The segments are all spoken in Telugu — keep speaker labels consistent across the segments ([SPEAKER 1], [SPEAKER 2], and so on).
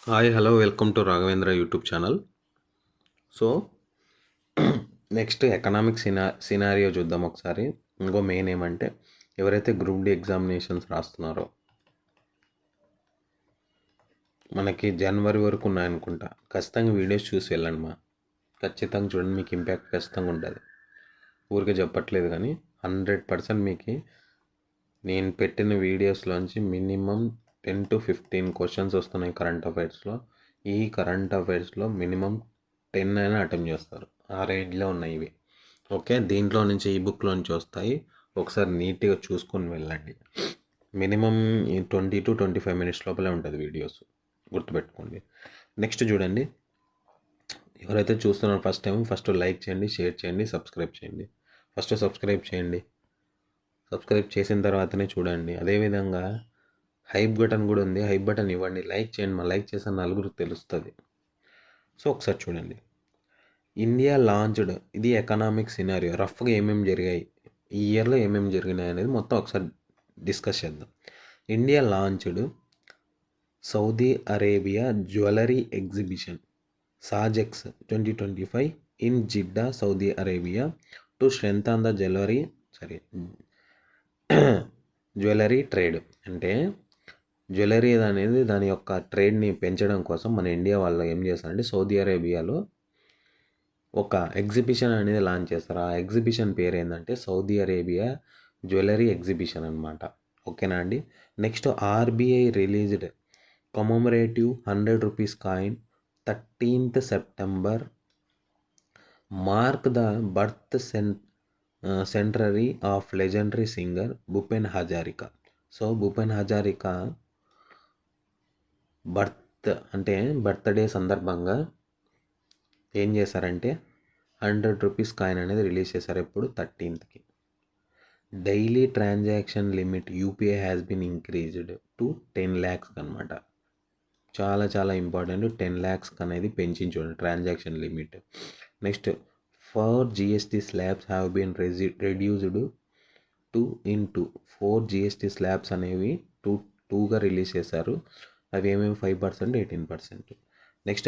[SPEAKER 1] Hi hello welcome to Raghavendra YouTube channel. So next economic scenario చూద్దాం ఒకసారి. ఇంకో మెయిన్ ఏమంటే ఎవరైతే గ్రూప్ డి ఎగ్జామినేషన్స్ రాస్తున్నారో మనకి జనవరి వరకు ఉన్నాయనుకుంటా, ఖచ్చితంగా వీడియోస్ చూసి వెళ్ళండి ఖచ్చితంగా చూడండి, మీకు ఇంపాక్ట్ ఖచ్చితంగా ఉంటుంది. ఊరికే చెప్పట్లేదు కానీ 100% మీకు నేను పెట్టిన వీడియోస్లోంచి మినిమం 10 to 15 క్వశ్చన్స్ వస్తున్నాయి కరెంట్ అఫైర్స్లో. ఈ కరెంట్ అఫైర్స్లో మినిమం 10 అయినా అటెంప్ట్ చేస్తారు, ఆ రేంజ్లో ఉన్నాయి ఇవి. ఓకే, దీంట్లో నుంచి ఈ బుక్లో నుంచి వస్తాయి, ఒకసారి నీట్గా చూసుకొని వెళ్ళండి. మినిమం 20 to 25 minutes లోపలే ఉంటుంది వీడియోస్, గుర్తుపెట్టుకోండి. నెక్స్ట్ చూడండి, ఎవరైతే చూస్తున్నారో ఫస్ట్ లైక్ చేయండి, షేర్ చేయండి, సబ్స్క్రైబ్ చేయండి. ఫస్ట్ సబ్స్క్రైబ్ చేయండి, సబ్స్క్రైబ్ చేసిన తర్వాతనే చూడండి. అదేవిధంగా హైప్ బటన్ కూడా ఉంది, హైప్ బటన్ ఇవ్వండి, లైక్ చేయండి. లైక్ చేసిన నలుగురికి తెలుస్తుంది. సో ఒకసారి చూడండి, ఇండియా లాంచ్డ్, ఇది ఎకనామిక్ సినారియో. రఫ్గా ఏమేమి జరిగాయి ఈ ఇయర్లో, ఏమేమి జరిగినాయి అనేది మొత్తం ఒకసారి డిస్కస్ చేద్దాం. India launched Saudi Arabia jewellery exhibition SAJEX 2025 in Jeddah, Saudi Arabia to strengthen the jewellery trade. అంటే జ్యువెలరీ అనేది దాని యొక్క ట్రేడ్ని పెంచడం కోసం మన ఇండియా వాళ్ళు ఏం చేస్తారంటే సౌదీ అరేబియాలో ఒక ఎగ్జిబిషన్ అనేది లాంచ్ చేస్తారు. ఆ ఎగ్జిబిషన్ పేరు ఏంటంటే సౌదీ అరేబియా జ్యువెలరీ ఎగ్జిబిషన్ అనమాట. ఓకేనా అండి. Next RBI released commemorative 100 rupees coin 13th September mark the birth centenary of legendary singer Bhupen Hazarika. So Bhupen Hazarika birthday సందర్భంగా ఏం చేశారంటే 100 రూపీస్ కాయిన్ అనేది రిలీజ్ చేశారు. ఎప్పుడు 13th. Daily transaction limit UPI has been increased to 10 lakhs అనమాట. చాలా చాలా ఇంపార్టెంట్, 10 lakhs అనేది పెంచించండి transaction limit. Next 4 GST slabs have been reduced into 4 GST slabs అనేవి 2గా రిలీజ్ చేశారు. అవి ఏమేమి 5%, 18%. Next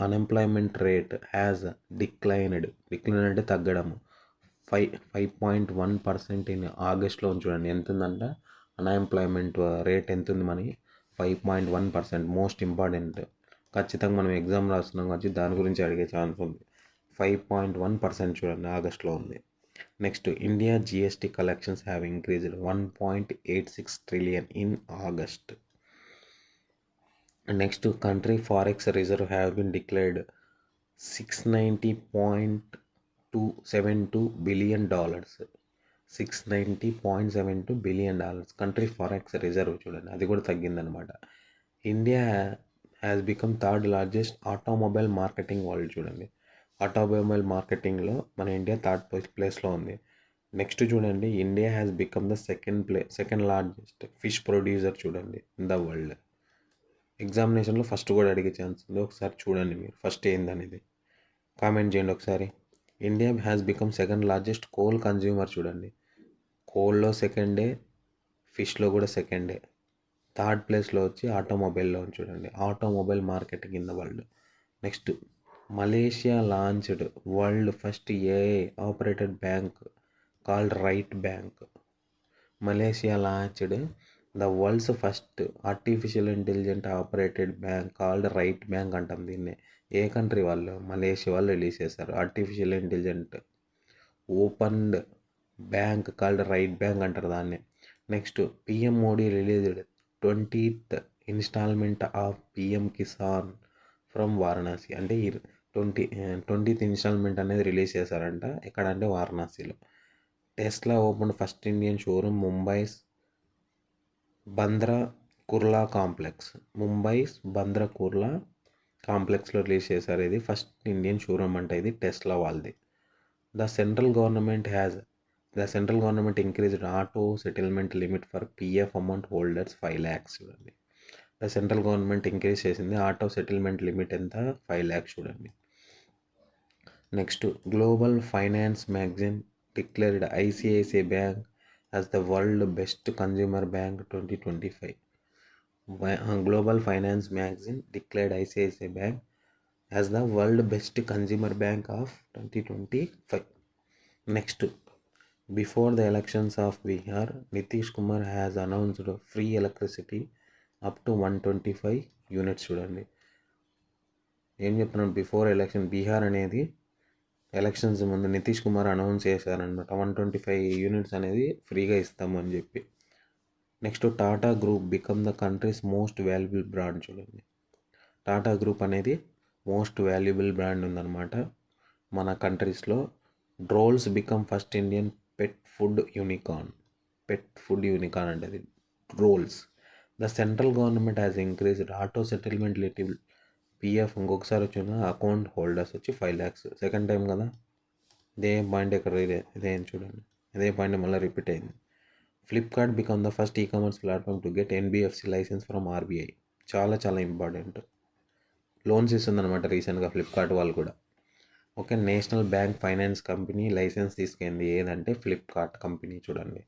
[SPEAKER 1] unemployment rate has declined అంటే తగ్గడము 5.1% ఇన్ ఆగస్ట్లో చూడండి. ఎంత ఉందంట అన్ఎంప్లాయ్మెంట్ రేట్, ఎంత ఉంది మనకి 5.1%. మోస్ట్ ఇంపార్టెంట్, ఖచ్చితంగా మనం ఎగ్జామ్ రాస్తున్నాం కాబట్టి దాని గురించి అడిగే ఛాన్స్ ఉంది. 5.1% చూడండి, ఆగస్ట్లో ఉంది. Next India GST collections have increased 1.86 trillion in August. Next country forex reserve have been declared $690.72 billion. $690.72 billion country forex reserve చూడండి, అది కూడా తగ్గిందనమాట. India has become third largest automobile marketing world చూడండి. ఆటోమొబైల్ మార్కెటింగ్లో మన ఇండియా థర్డ్ ప్లేస్లో ఉంది. నెక్స్ట్ చూడండి, India has become the second largest fish producer చూడండి ఇన్ ద వరల్డ్. ఎగ్జామినేషన్లో ఫస్ట్ కూడా అడిగే ఛాన్స్ ఉంది, ఒకసారి చూడండి మీరు ఫస్ట్ ఏందనేది కామెంట్ చేయండి ఒకసారి. India has become second largest coal consumer చూడండి. కోల్లో సెకండే, ఫిష్లో కూడా సెకండే. థర్డ్ ప్లేస్లో వచ్చి ఆటోమొబైల్లో చూడండి, automobile marketing in the world. Next Malaysia launched world first AI operated bank called right bank. Malaysia launched the world's first artificial intelligent operated bank called right bank అంటాం దీన్ని. ఏ కంట్రీ వాళ్ళు? మలేషియా వాళ్ళు రిలీజ్ చేశారు. Artificial intelligent opened bank called right bank అంటారు దాన్ని. Next PM Modi released 20th instalment of PM Kisan from Varanasi. అంటే 20th ఇన్స్టాల్మెంట్ అనేది రిలీజ్ చేశారంట. ఎక్కడంటే వారణాసిలో. Tesla open first Indian showroom Mumbai's Bandra Kurla complex. Mumbai's Bandra Kurla కాంప్లెక్స్లో రిలీజ్ చేశారు. ఇది ఫస్ట్ ఇండియన్ షోరూమ్ అంటే ఇది టెస్లా వాళ్ళది. The central government increased auto settlement limit for PF amount holders 5 lakhs చూడండి. ద సెంట్రల్ గవర్నమెంట్ ఇంక్రీజ్ చేసింది ఆటో సెటిల్మెంట్ లిమిట్ ఎంత, 5 lakhs చూడండి. Next global finance magazine declared ICICI bank as the world best consumer bank 2025. Global finance magazine declared ICICI bank as the world best consumer bank of 2025. Next, before the elections of Bihar, Nitish Kumar has announced free electricity up to 125 units. చూడండి ఏం చెప్తున్నాడు, బిఫోర్ ఎలక్షన్ బీహార్ అనేది ఎలక్షన్స్ ముందు నితీష్ కుమార్ అనౌన్స్ చేశారనమాట, 125 యూనిట్స్ అనేది ఫ్రీగా ఇస్తాము అని చెప్పి. Next, Tata group become the country's most valuable brand. చూడండి టాటా గ్రూప్ అనేది మోస్ట్ వాల్యుబుల్ బ్రాండ్ ఉందన్నమాట మన కంట్రీస్లో. Rolls become first Indian pet food unicorn. అంటే అది Rolls. The central government has increased auto settlement little PF ఇంకొకసారి వచ్చిన అకౌంట్ హోల్డర్స్ వచ్చి 5 lakhs. సెకండ్ టైం కదా, ఇదే పాయింట్ ఇక్కడ ఇదేం చూడండి, ఇదే పాయింట్ మళ్ళీ రిపీట్ అయింది. Flipkart become the first ecommerce platform to get NBFC licence from RBI. చాలా చాలా ఇంపార్టెంట్. లోన్స్ ఇస్తుందన్నమాట రీసెంట్గా ఫ్లిప్కార్ట్ వాళ్ళు కూడా. Okay, national bank finance company licence తీసుకెళ్ళింది ఏదంటే ఫ్లిప్కార్ట్ కంపెనీ. చూడండి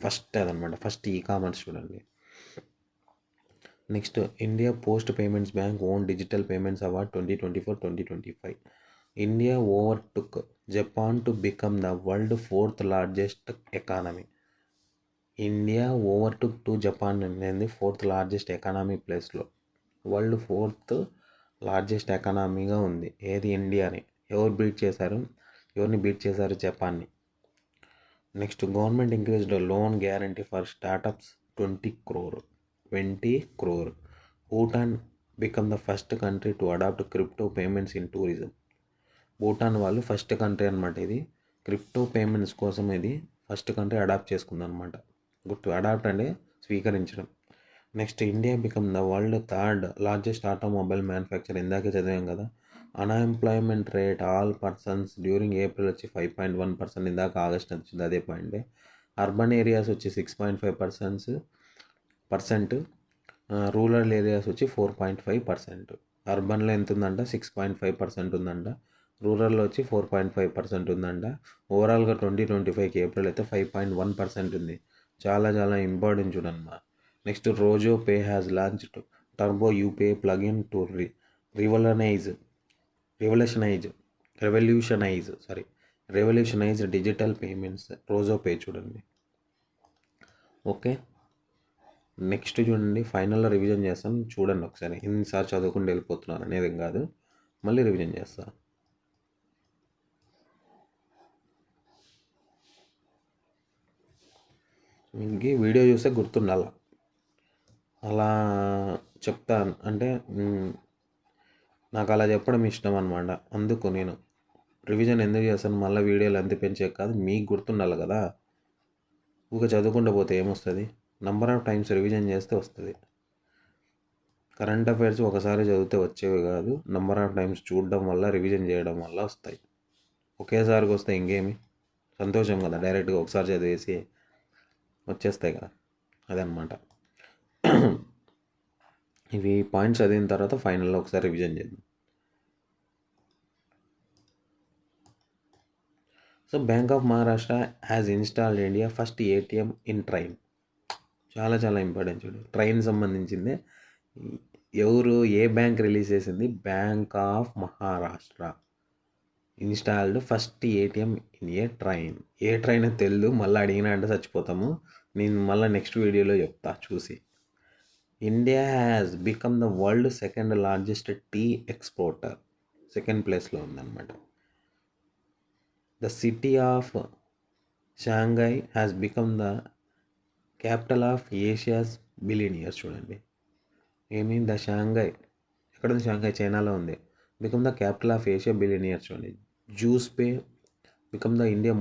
[SPEAKER 1] ఫస్ట్ అదనమాట, ఫస్ట్ ఈకామర్స్. చూడండి next, India post payments bank own digital payments award 2024-2025. India overtook Japan to become the world 4th largest economy. India overtook to Japan అనేది 4th లార్జెస్ట్ ఎకానమీ ప్లేస్లో, వరల్డ్ 4th లార్జెస్ట్ ఎకానమీగా ఉంది. ఏది, ఇండియాని. ఎవరిని బీట్ చేశారు, జపాన్ని. Next, government increased loan guarantee for startups 20 crore. Bhutan become the first country to adopt crypto payments in tourism. Bhutan వాళ్ళు ఫస్ట్ కంట్రీ అనమాట ఇది, క్రిప్టో పేమెంట్స్ కోసం ఇది ఫస్ట్ కంట్రీ అడాప్ట్ చేసుకుందనమాట. అడాప్ట్ అంటే స్వీకరించడం. Next, India become the world 3rd largest automobile manufacture. ఇందాకే చదివాం కదా. Unemployment rate all persons during April వచ్చి 5.1%. ఇందాక ఆగస్ట్ వచ్చింది, అదే పాయింట్. అర్బన్ ఏరియాస్ వచ్చి 6.5%. రూరల్ ఏరియాస్ వచ్చి 4.5%. అర్బన్లో ఎంత ఉందంట, 6.5% ఉందంట. రూరల్లో వచ్చి 4.5% ఉందంట. ఓవరాల్గా 2025 ఏప్రిల్ అయితే 5.1% ఉంది. చాలా చాలా ఇంపార్టెంట్ చూడమ్మా. Next, Razorpay has launched turbo UPI plugin to revolutionise digital payments. Razorpay చూడండి. ఓకే, నెక్స్ట్ చూడండి, ఫైనల్లో రివిజన్ చేస్తాను చూడండి ఒకసారి. ఇన్నిసార్లు చదువుకుంటూ వెళ్ళిపోతున్నారు అనేది కాదు, మళ్ళీ రివిజన్ చేస్తా. ఇంక వీడియో చూస్తే గుర్తుండాల, అలా చెప్తాను అంటే నాకు అలా చెప్పడం ఇష్టం అనమాట. అందుకు నేను రివిజన్ ఎందుకు చేస్తాను, మళ్ళీ వీడియోలు ఎంత పెంచే కాదు, మీకు గుర్తుండాలి కదా. ఊరికే చదువుకుంటూ పోతే ఏమొస్తుంది, నెంబర్ ఆఫ్ టైమ్స్ రివిజన్ చేస్తే వస్తుంది. కరెంట్ అఫైర్స్ ఒకసారి చదివితే వచ్చేవి కాదు, నెంబర్ ఆఫ్ టైమ్స్ చూడడం వల్ల, రివిజన్ చేయడం వల్ల వస్తాయి. ఒకేసారికి వస్తే ఇంకేమి సంతోషం కదా, డైరెక్ట్గా ఒకసారి చదివేసి వచ్చేస్తాయి కదా, అదనమాట. ఇవి పాయింట్స్ చదివిన తర్వాత ఫైనల్లో ఒకసారి రివిజన్ చేద్దాం. So bank of Maharashtra has installed India first ATM in train. చాలా చాలా ఇంపార్టెంట్ చూడు, ట్రైన్ సంబంధించిందే. ఎవరు, ఏ బ్యాంక్ రిలీజ్ చేసింది, bank of Maharashtra installed first ATM in a train. A train తెలియదు, మళ్ళీ అడిగినా అంటే చచ్చిపోతాము. నేను మళ్ళీ నెక్స్ట్ వీడియోలో చెప్తా చూసి. India has become the world 2nd largest tea exporter. Second ప్లేస్లో ఉందన్నమాట. The city of Shanghai has become the capital of Asia's billionaires. చూడండి ఏమీ, ద షాంఘై ఎక్కడ ఉంది, షాంఘై చైనాలో ఉంది. Become the capital of Asia billionaires. చూడండి, Juspay become the India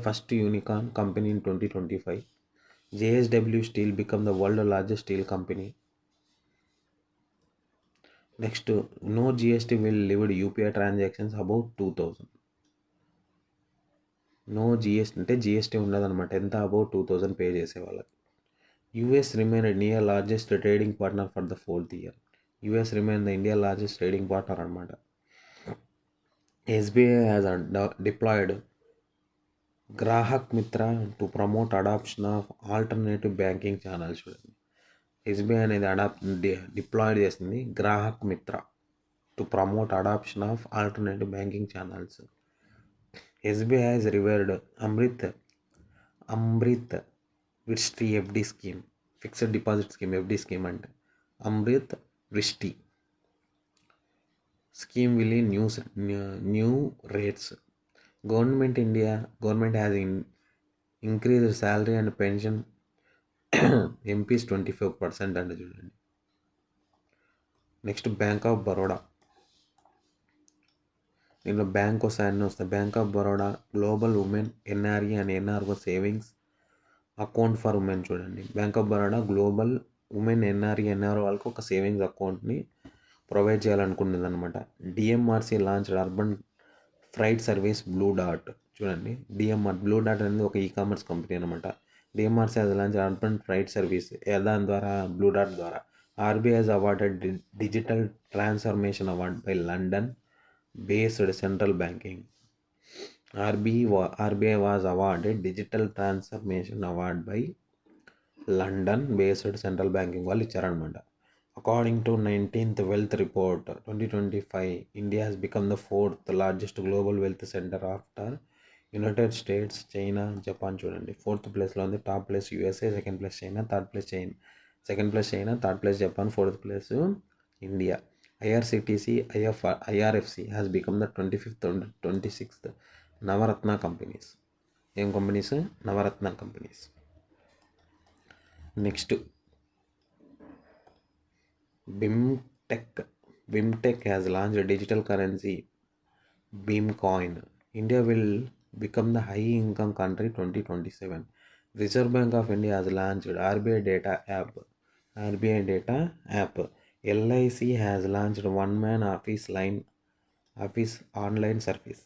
[SPEAKER 1] first unicorn company in 2025. JSW Steel become the world largest steel company. Next, no GST will limit UPI transactions above 2000. No GST అంటే జిఎస్టీ ఉండదన్నమాట, ఎంత అబౌవ్ 2000 పే చేసే వాళ్ళకి. US remain India largest trading partner for the 4th year. US remain the India largest trading partner అనమాట. SBI has deployed Grahak Mitra to promote adoption of alternative banking channels. చూడండి, ఎస్బీఐ అనేది డిప్లాయ్ చేసింది Grahak Mitra to promote adoption of alternative banking channels. SBI has revered Amrit Vrishti FD scheme, fixed deposit scheme. FD scheme అంటే Amrit వృష్టి scheme will in new rates. Government has increased salary and pension MPs 25% అంటే చూడండి. Next bank of Baroda. దీంట్లో బ్యాంక్ అన్నీ వస్తాయి. Bank of Baroda global women NRE and NRO savings account for women చూడండి. Bank of Baroda global women NRE NRO వాళ్ళకి ఒక సేవింగ్స్ అకౌంట్ని ప్రొవైడ్ చేయాలనుకున్నది అనమాట. DMRC launch urban freight service Blue డాట్ చూడండి. బ్లూ డాట్ అనేది ఒక ఈకామర్స్ కంపెనీ అనమాట. డిఎంఆర్సి అది లాంచ్ అర్బన్ ఫ్రైట్ సర్వీస్ దాని ద్వారా బ్లూ డాట్ ద్వారా RBI has awarded digital transformation award by London based central banking. RBI was awarded digital transformation award by London based central banking వాళ్ళు ఇచ్చారనమాట. According to 19th Wealth Report 2025, India has become the 4th largest global wealth center after United States, China, Japan చూడండి. 4th ప్లేస్లో ఉంది. Top place USA, second place China, third place Japan, 4th place India. IRCTC IRFC has become the 25th and 26th Navratna companies. ఏం companies? Navratna companies. Next BIMTech has launched a digital currency, BIM-Coin. India will become the high-income country 2027. Reserve Bank of India has launched RBI Data App. LIC has launched one-man office online service.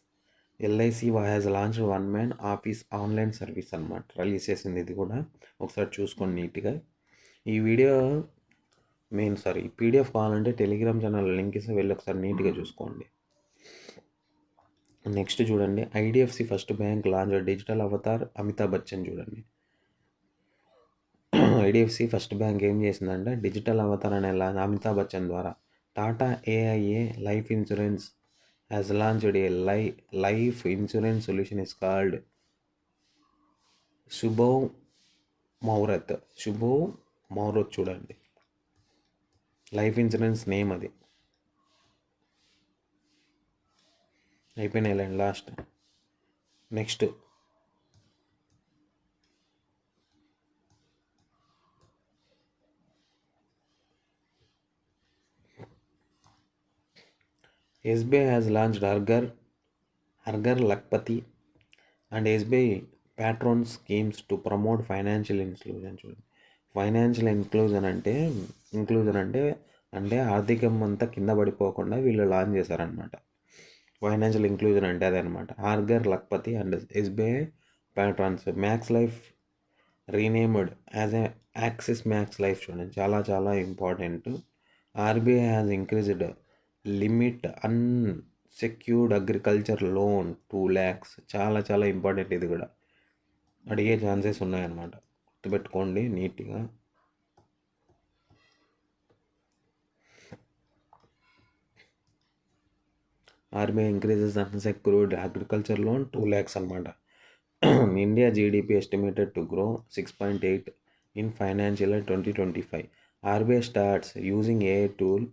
[SPEAKER 1] LIC has launched one-man office online service అన్నమాట. రిలీజ్ చేసింది. ఇది కూడా ఒకసారి చూసుకోండి నీట్గా. ఈ పీడిఎఫ్ కావాలంటే టెలిగ్రామ్ ఛానల్ లింక్ ఇస్తే వెళ్ళి ఒకసారి నీట్గా చూసుకోండి. నెక్స్ట్ చూడండి. IDFC first bank launch digital avatar Amitabh Bachchan చూడండి. ఐడిఎఫ్సి ఫస్ట్ బ్యాంక్ ఏం చేసిందంటే డిజిటల్ అవతార్ అనే అమితాబ్ బచ్చన్ ద్వారా Tata AIA life insurance has launched a life insurance solution is called Shubh Muhurat చూడండి. లైఫ్ ఇన్సూరెన్స్ నేమ్ అది. అయిపోయినాయి last. Next SBI has launched Harghar Lakhpati and SBI Patron schemes to promote financial inclusion చూడండి. ఫైనాన్షియల్ ఇంక్లూజన్ అంటే ఆర్థికం అంతా కింద పడిపోకుండా వీళ్ళు లాంచ్ చేశారనమాట. ఫైనాన్షియల్ ఇంక్లూజన్ అంటే అదే అనమాట. హార్ఘర్ Lakhpati and SBI patrons. Max Life renamed as a Axis Max Life చూడండి. చాలా చాలా important. RBI has increased limit unsecured agriculture loan 2 lakhs. చాలా చాలా ఇంపార్టెంట్. ఇది కూడా అడిగే ఛాన్సెస్ ఉన్నాయన్నమాట. గుర్తుపెట్టుకోండి నీట్గా. RBI increases unsecured agriculture loan 2 lakhs అనమాట. India GDP estimated to grow 6.8 in financial year 2025. RBI starts using AI tool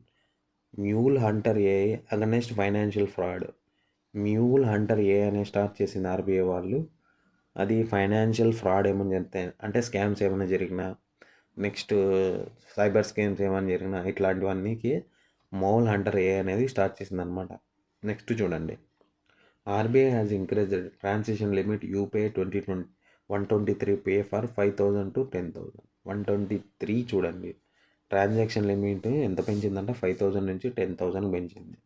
[SPEAKER 1] mule Hunter AI against financial fraud. Mule Hunter AI అనే స్టార్ట్ చేసింది ఆర్బీఐ వాళ్ళు. అది ఫైనాన్షియల్ ఫ్రాడ్ ఏమైనా జరిగితే అంటే స్కామ్స్ ఏమైనా జరిగినా, నెక్స్ట్ సైబర్ స్కామ్స్ ఏమైనా జరిగినా ఇట్లాంటివన్నీకి మౌల్ హంటర్ ఏ అనేది స్టార్ట్ చేసింది అనమాట. నెక్స్ట్ చూడండి. RBI has increased transaction limit UPI 123 pay for 5,000 to 10,000. 123 చూడండి. ట్రాన్సాక్షన్ లిమిట్ ఎంత పెంచిందంటే 5,000 నుంచి 10,000 పెంచింది.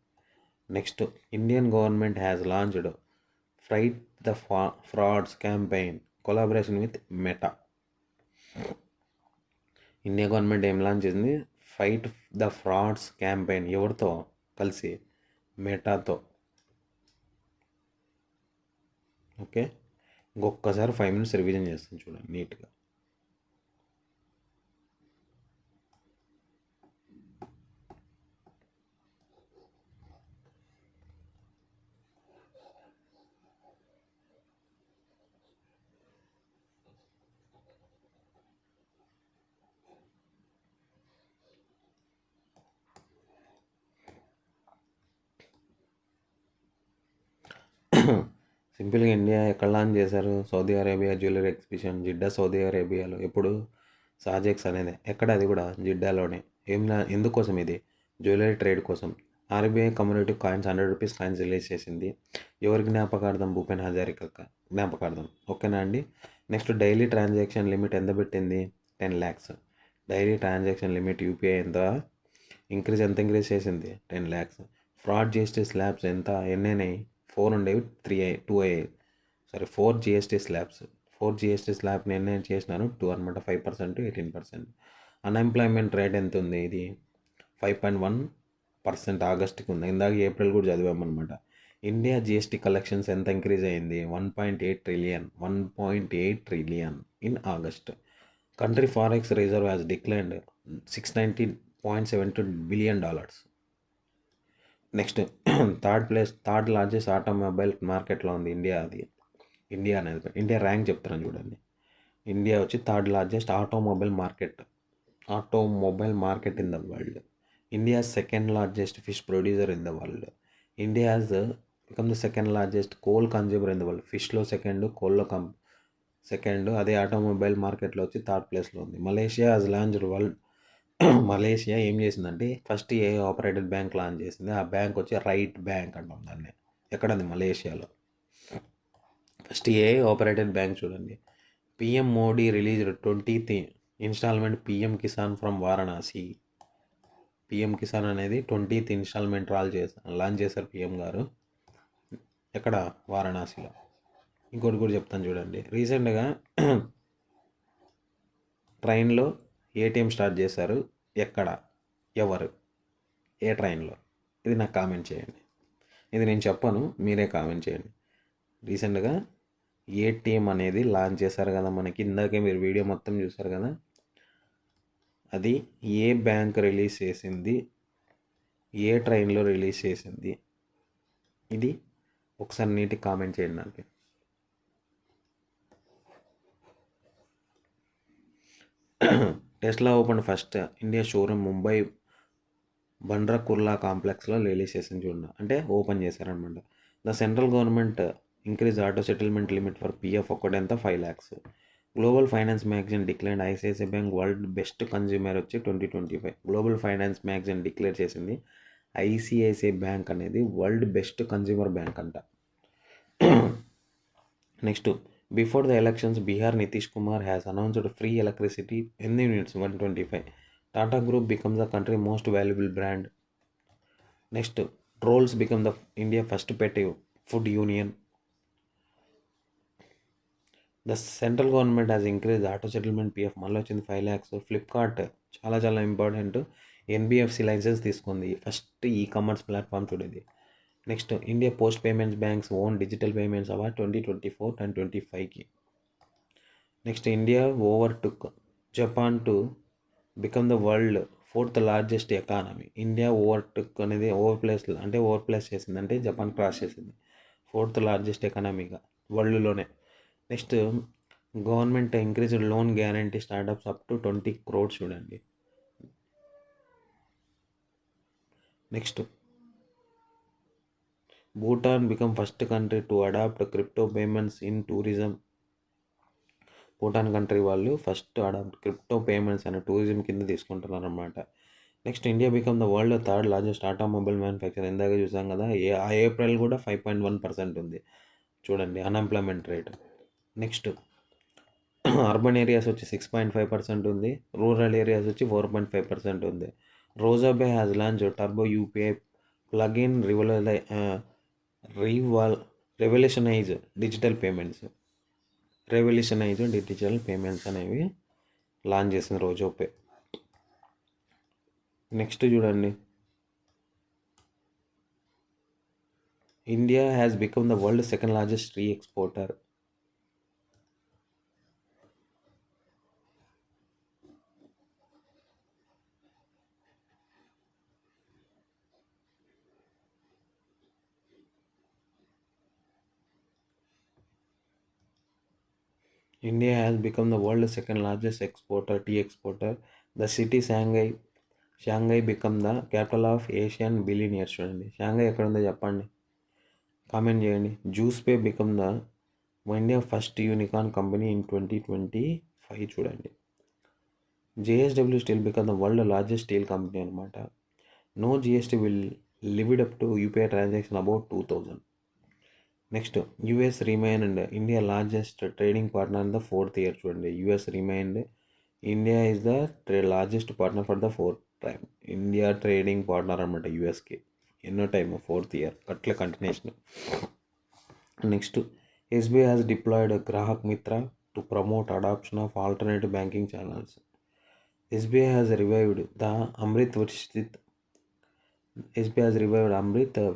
[SPEAKER 1] Next Indian government has launched fight the frauds campaign collaboration with meta. India government ఏం లాంచ్ చేసింది? Fight the frauds campaign. ఎవరితో కలిసి? మెటాతో. ఓకే, ఇంకొకసారి 5 minutes రివిజన్ చేస్తాను చూడండి నీట్గా. సింపుల్గా ఇండియా ఎక్కడ లాంచ్ చేశారు? Saudi Arabia jewellery exhibition Jeddah Saudi అరేబియాలో. ఎప్పుడు? సాజెక్స్ అనేది ఎక్కడ? అది కూడా జిడ్డాలోనే. ఎందుకోసం ఇది? జ్యువెలరీ ట్రేడ్ కోసం. RBI commemorative coins 100 rupees coins release చేసింది. ఎవరి జ్ఞాపకార్థం? భూపెన్ హజారికా జ్ఞాపకార్థం. ఓకేనా అండి. నెక్స్ట్ డైలీ ట్రాన్సాక్షన్ లిమిట్ ఎంత పెట్టింది? 10 lakhs. Daily transaction limit UPI ఎంత ఇంక్రీజ్ చేసింది? 10 lakhs. ఫ్రాడ్ జిఎస్టీ స్లాబ్స్ ఎంత ఎన్నైనాయి? 4 ఉండేవి 2 అయ్యాయి. Sorry 4 GST slabs. 4 జిఎస్టీ స్లాబ్ని ఎన్ని చేసినాను? 2 అనమాట. 5%, 18%. అన్ఎంప్లాయ్మెంట్ రేట్ ఎంత ఉంది? ఇది 5.1% ఆగస్ట్కి ఉంది. ఇందాక ఏప్రిల్ కూడా చదివామన్నమాట. ఇండియా జిఎస్టీ కలెక్షన్స్ ఎంత ఇంక్రీజ్ అయింది? 1.8 trillion in August. Country forex reserve has declined $690.72 billion. Next third largest automobile మార్కెట్లో ఉంది ఇండియా. అనేది ఇండియా ర్యాంక్ చెప్తున్నాను చూడండి. ఇండియా వచ్చి third largest automobile market in the world. India second largest fish producer in the world. India has become the second largest coal consumer in the world. ఫిష్లో సెకండ్, కోల్లో సెకండ్. అదే ఆటోమొబైల్ మార్కెట్లో వచ్చి థర్డ్ ప్లేస్లో ఉంది. మలేషియా హాజ్ లాంచ్డ్ మలేషియా ఏం చేసిందంటే first AI operated bank launch చేసింది. ఆ బ్యాంక్ వచ్చి రైట్ బ్యాంక్ అంటాం దాన్ని. ఎక్కడంది? మలేషియాలో. ఫస్ట్ ఏ ఆపరేటెడ్ బ్యాంక్ చూడండి. PM Modi released 20th instalment PM Kisan from Varanasi. PM Kisan అనేది 20th ఇన్స్టాల్మెంట్ లాంచ్ చేశారు పిఎం గారు. ఎక్కడ? వారణాసిలో. ఇంకోటి కూడా చెప్తాను చూడండి. రీసెంట్గా ట్రైన్లో ఏటీఎం స్టార్ట్ చేశారు. ఎక్కడ? ఎవరు? ఏ ట్రైన్లో? ఇది నాకు కామెంట్ చేయండి. ఇది నేను చెప్పను, మీరే కామెంట్ చేయండి. రీసెంట్గా ఏటీఎం అనేది లాంచ్ చేశారు కదా మనకి. ఇందాకే మీరు వీడియో మొత్తం చూసారు కదా. అది ఏ బ్యాంక్ రిలీజ్ చేసింది? ఏ ట్రైన్లో రిలీజ్ చేసింది? ఇది ఒకసారి నీట్గా కామెంట్ చేయండి నాకు. Tesla open first India showroom Mumbai Bandra Kurla కాంప్లెక్స్లో రిలీజ్ చేసింది చూడండి. అంటే ఓపెన్ చేశారనమాట. The central government increase auto settlement limit for PF ఒకటి ఎంత? 5 lakhs. Global finance magazine declared ICICI bank world best consumer వచ్చి 2025. గ్లోబల్ ఫైనాన్స్ మ్యాగజైన్ డిక్లేర్ చేసింది ఐసిఐసిఐ బ్యాంక్ అనేది వరల్డ్ బెస్ట్ కన్జ్యూమర్ బ్యాంక్ అంట. Next before the elections Bihar Nitish Kumar has announced free electricity ఎన్ని units? 125. Tata group becomes the country most valuable brand. Next Drools become the India first pet food union. The central government has increase auto settlement PF మళ్ళీ వచ్చింది 5 lakhs. ఫ్లిప్కార్ట్ చాలా ఇంపార్టెంట్ ఎన్బిఎఫ్సి లైసెన్స్ తీసుకుంది. ఫస్ట్ ఈ కామర్స్ ప్లాట్ఫామ్ చూడేది. Next India post payments banks won digital payments award 2024 and 2025కి. Next India overtook Japan to become the world 4th largest economy. India overtook అనేది ఓవర్ ప్లేస్ చేసింది, అంటే జపాన్ క్రాస్ చేసింది 4th లార్జెస్ట్ ఎకానమీగా వరల్డ్లోనే. Next government increased loan guarantee startups up to 20 crores చూడండి. Next Bhutan become first country to adopt crypto payments in tourism. Bhutan country వాళ్ళు ఫస్ట్ అడాప్ట్ క్రిప్టో పేమెంట్స్ అనే టూరిజం కింద తీసుకుంటున్నారు అనమాట. Next India become the world third largest automobile manufacture. ఇందాక చూసాం కదా. ఆ ఏప్రిల్ కూడా 5.1% ఉంది చూడండి unemployment rate. Next urban areas వచ్చి 6.5% ఉంది. రూరల్ ఏరియాస్ వచ్చి 4.5% ఉంది. Razorpay has launch turbo UPI plugin revolutionise digital payments అనేవి లాంచ్ చేసింది రోజోపే. నెక్స్ట్ చూడండి. India has become the world second largest tea exporter. India has become the world's second largest tea exporter. The city Shanghai become the capital of Asian billionaires చూడండి. షాంఘై ఎక్కడ ఉందో చెప్పండి. కామెంట్ చేయండి. Juspay become the India first unicorn company in 2025 చూడండి. JSW steel become the world largest steel company అనమాట. No GST will limit up to UPI transaction about 2000. Next US remained India largest trading partner in the 4th year చూడండి. US remained India is the largest partner for the 4th time. India trading partner అనమాట యుఎస్కి. ఎన్నో టైం 4th year అట్లా continuation. Next SBI has deployed Grahak Mitra to promote adoption of alternative banking channels. SBI has revived the Amrit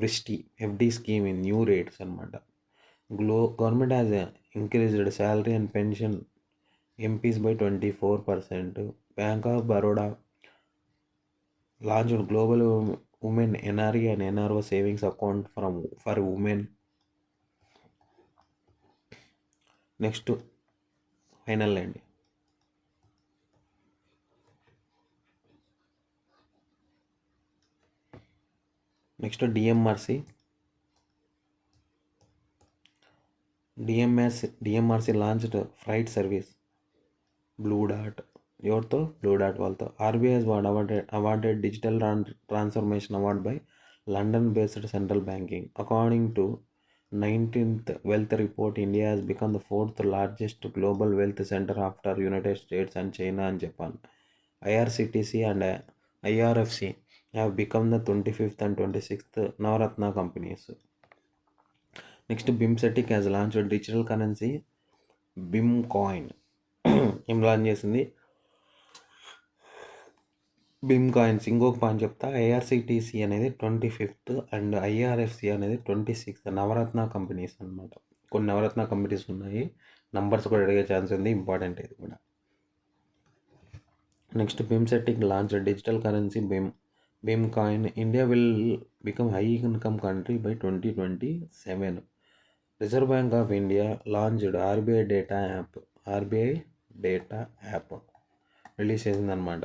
[SPEAKER 1] Vrishti FD scheme in new rates అనమాట. Government has increased salary and pension MPs by 24%. Bank of Baroda launched global women NRE and NRO savings account for women. Next final అండి. Next DMRC launched freight service Blue డాట్. ఎవరితో? బ్లూ డాట్ వాళ్ళతో. RBI awarded digital transformation award by London based central banking. According to 19th wealth report, India has become the 4th largest global wealth center after United States and China and Japan. IRCTC and IRFC have become the 25th and 26th Navaratna companies. Next, BIMSETIC has launched digital currency BIMCoin. ఏం లాంచ్ చేసింది? బిమ్ కాయిన్స్. ఇంకొక పాయింట్ చెప్తా, ఐఆర్సిటీసీ అనేది 25th అండ్ ఐఆర్ఎఫ్సి అనేది 26th. నవరత్న కంపెనీస్ అనమాట. కొన్ని నవరత్న కంపెనీస్ ఉన్నాయి. నంబర్స్ కూడా అడిగే ఛాన్స్ ఉంది, ఇంపార్టెంట్ ఇది కూడా. Next BIMTech launch digital currency BIM coin. India will become high income country by 2027. Reserve bank of India launched RBI data app release చేసిందనమాట.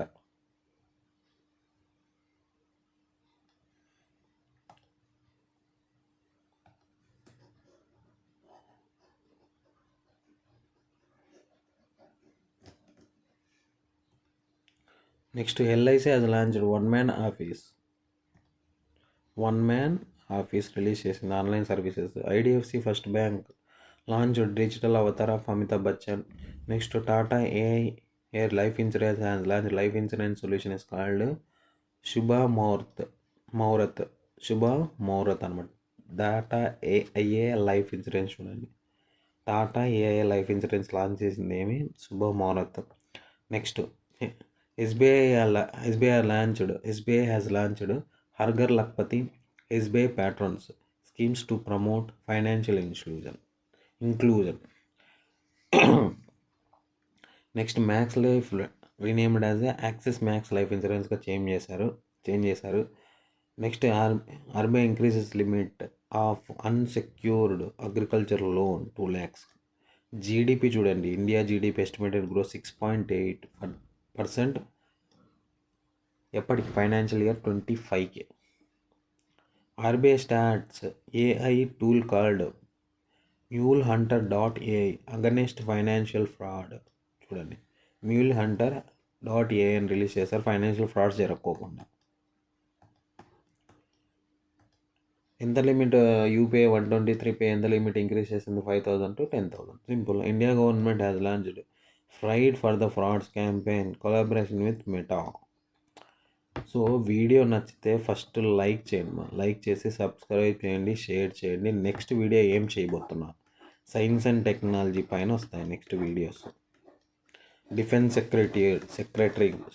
[SPEAKER 1] నెక్స్ట్ LIC has launched one man office release చేసింది online services. IDFC first bank launch digital avatar of Amitabh Bachchan. Next Tata AI air life insurance has launch life insurance solution is called Shubh Muhurat అనమాట. టాటా ఏఐ లైఫ్ ఇన్సూరెన్స్ చూడండి. Tata AI life insurance launch చేసింది ఏమి? శుభ muhurat. Next SBI has launched Har Ghar Lakpati SBI Patrons schemes to promote financial inclusion. Next, Max Life renamed as Axis Max Life Insurance గా చేంజ్ చేశారు. Next RBI increases limit of unsecured agricultural loan 2 lakhs. GDP చూడండి, ఇండియా జీడిపి ఎస్టిమేటెడ్ గ్రో 6.8% ఎప్పటికి? ఫైనాన్షియల్ ఇయర్ 25కి. RBI starts AI tool called MuleHunter.ai against financial fraud. చూడండి, MuleHunter.ai అని రిలీజ్ చేశారు, ఫైనాన్షియల్ ఫ్రాడ్స్ జరగకోకుండా. ఎంత లిమిట్? యూపీఐ 123 పే ఎంత లిమిట్ ఇంక్రీజ్ చేసింది? 5,000 to 10,000. Simple. India government has launched fried for the frauds campaign collaboration with Meta. So video నచ్చితే ఫస్ట్ లైక్ చేయండి, లైక్ చేసి సబ్స్క్రైబ్ చేయండి, షేర్ చేయండి. నెక్స్ట్ వీడియో ఏం చేయబోతున్నా? సైన్స్ అండ్ టెక్నాలజీ పైన వస్తాయి నెక్స్ట్ వీడియోస్. డిఫెన్స్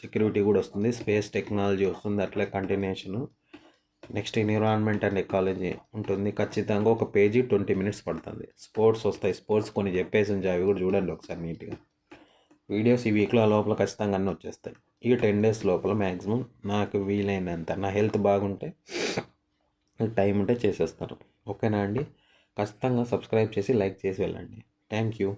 [SPEAKER 1] సెక్యూరిటీ కూడా వస్తుంది, స్పేస్ టెక్నాలజీ వస్తుంది, అట్లే continuation. Next environment and ecology ఉంటుంది. ఖచ్చితంగా ఒక పేజీ 20 minutes పడుతుంది. స్పోర్ట్స్ వస్తాయి, స్పోర్ట్స్ కొన్ని చెప్పేసి ఉంచి అవి కూడా చూడండి ఒకసారి నీట్గా. వీడియోస్ ఈ వీక్లో లోపల ఖచ్చితంగా అన్నీ వచ్చేస్తాయి. ఈ 10 days లోపల మ్యాక్సిమం నాకు వీలైనంత, నా హెల్త్ బాగుంటే టైం ఉంటే చేసేస్తాను. ఓకేనా అండి? ఖచ్చితంగా సబ్స్క్రైబ్ చేసి లైక్ చేసి వెళ్ళండి. Thank you.